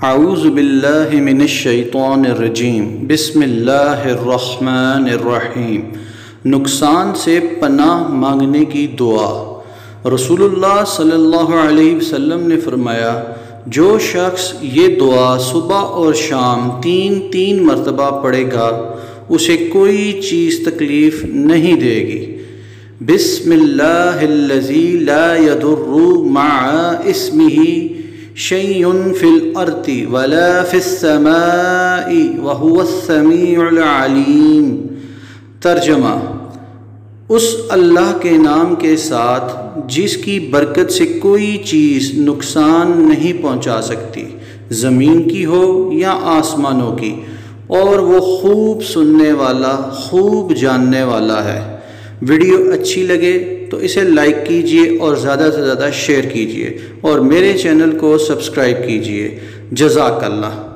اعوذ باللہ من الشیطان الرجیم بسم اللہ الرحمن الرحیم۔ نقصان سے پناہ مانگنے کی دعا۔ رسول اللہ صلی اللہ علیہ وسلم نے فرمایا، جو شخص یہ دعا صبح اور شام تین مرتبہ پڑھے گا اسے کوئی چیز تکلیف نہیں دے گی۔ بسم اللہ الذی لا یضر مع اسمہ شیء فی الارض ولا فی السماء وہو السمیع العلیم۔ ترجمہ: اس اللہ کے نام کے ساتھ جس کی برکت سے کوئی چیز نقصان نہیں پہنچا سکتی، زمین کی ہو یا آسمانوں کی، اور وہ خوب سننے والا، خوب جاننے والا ہے۔ ویڈیو اچھی لگے تو اسے لائک کیجئے اور زیادہ سے زیادہ شیئر کیجئے اور میرے چینل کو سبسکرائب کیجئے۔ جزاک اللہ۔